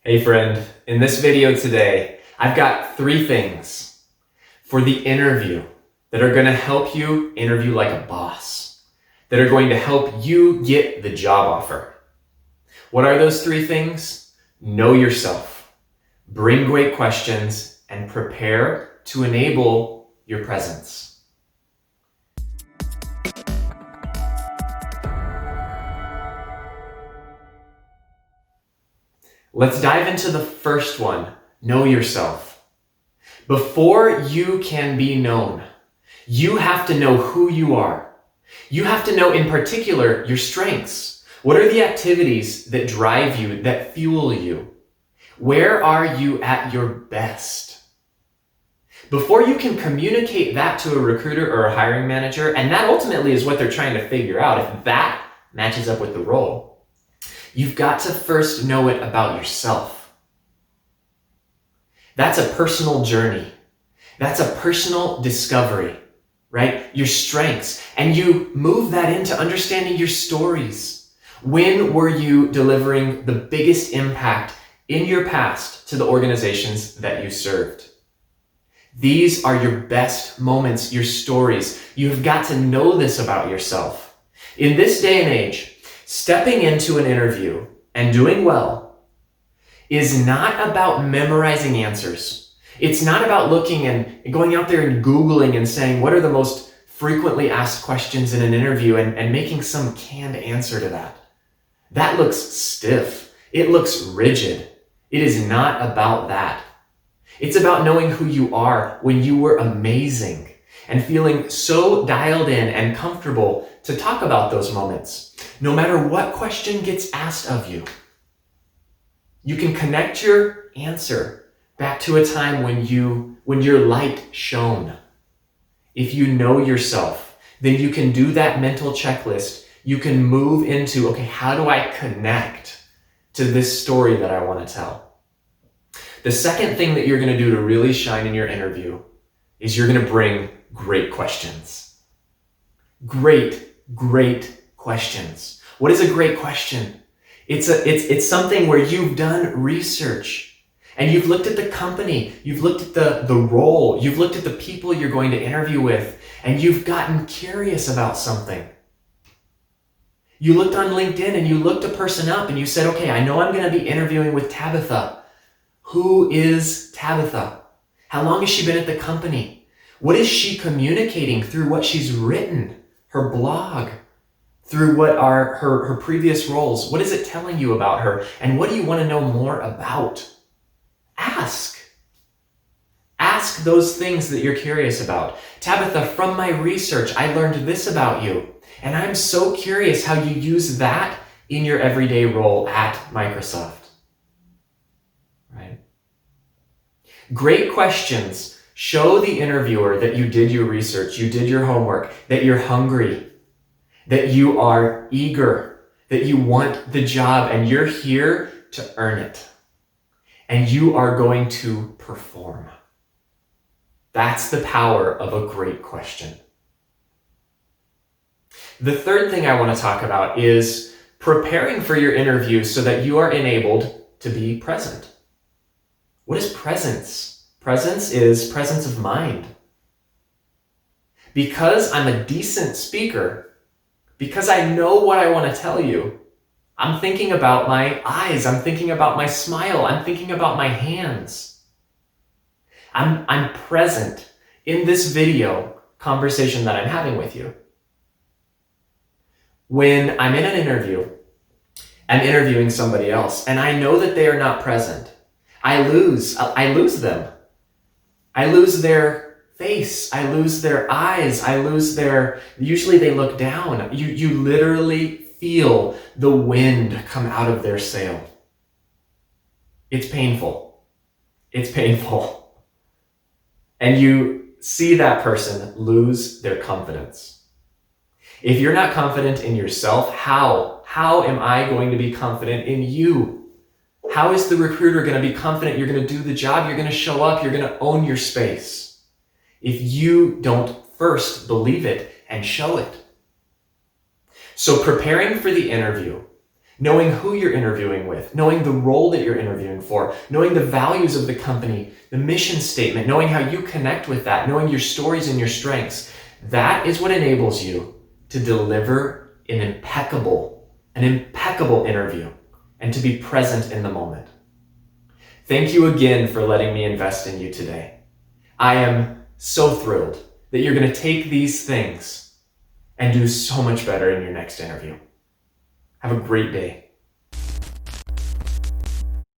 Hey friend, in this video today, I've got 3 things for the interview that are going to help you interview like a boss, that are going to help you get the job offer. What are those 3 things? Know yourself, bring great questions, and prepare to enable your presence. Let's dive into the first one, know yourself. Before you can be known, you have to know who you are. You have to know in particular your strengths. What are the activities that drive you, that fuel you? Where are you at your best? Before you can communicate that to a recruiter or a hiring manager, and that ultimately is what they're trying to figure out, if that matches up with the role, you've got to first know it about yourself. That's a personal journey. That's a personal discovery, right? Your strengths. And you move that into understanding your stories. When were you delivering the biggest impact in your past to the organizations that you served? These are your best moments, your stories. You've got to know this about yourself. In this day and age, stepping into an interview and doing well is not about memorizing answers. It's not about looking and going out there and Googling and saying, what are the most frequently asked questions in an interview and making some canned answer to that. That looks stiff. It looks rigid. It is not about that. It's about knowing who you are when you were amazing and feeling so dialed in and comfortable to talk about those moments. No matter what question gets asked of you, you can connect your answer back to a time when your light shone. If you know yourself, then you can do that mental checklist. You can move into, okay, how do I connect to this story that I want to tell? The second thing that you're going to do to really shine in your interview is you're going to bring great questions. Great questions. What is a great question? It's something where you've done research and you've looked at the company, you've looked at the role, you've looked at the people you're going to interview with, and you've gotten curious about something. You looked on LinkedIn and you looked a person up and you said, okay, I know I'm going to be interviewing with Tabitha. Who is Tabitha? How long has she been at the company? What is she communicating through what she's written, her blog, through what are her previous roles? What is it telling you about her? And what do you want to know more about? Ask. Ask those things that you're curious about. Tabitha, from my research, I learned this about you. And I'm so curious how you use that in your everyday role at Microsoft. Right? Great questions show the interviewer that you did your research, you did your homework, that you're hungry, that you are eager, that you want the job, and you're here to earn it. And you are going to perform. That's the power of a great question. The third thing I want to talk about is preparing for your interview so that you are enabled to be present. What is presence? Presence is presence of mind. Because I'm a decent speaker, because I know what I want to tell you, I'm thinking about my eyes, I'm thinking about my smile, I'm thinking about my hands. I'm present in this video conversation that I'm having with you. When I'm in an interview, I'm interviewing somebody else, and I know that they are not present. I lose them. I lose their face. I lose their eyes. Usually they look down. You literally feel the wind come out of their sail. It's painful. It's painful. And you see that person lose their confidence. If you're not confident in yourself, how am I going to be confident in you? How is the recruiter going to be confident you're going to do the job, you're going to show up, you're going to own your space, if you don't first believe it and show it? So preparing for the interview, knowing who you're interviewing with, knowing the role that you're interviewing for, knowing the values of the company, the mission statement, knowing how you connect with that, knowing your stories and your strengths. That is what enables you to deliver an impeccable interview and to be present in the moment. Thank you again for letting me invest in you today. I am so thrilled that you're going to take these things and do so much better in your next interview. Have a great day.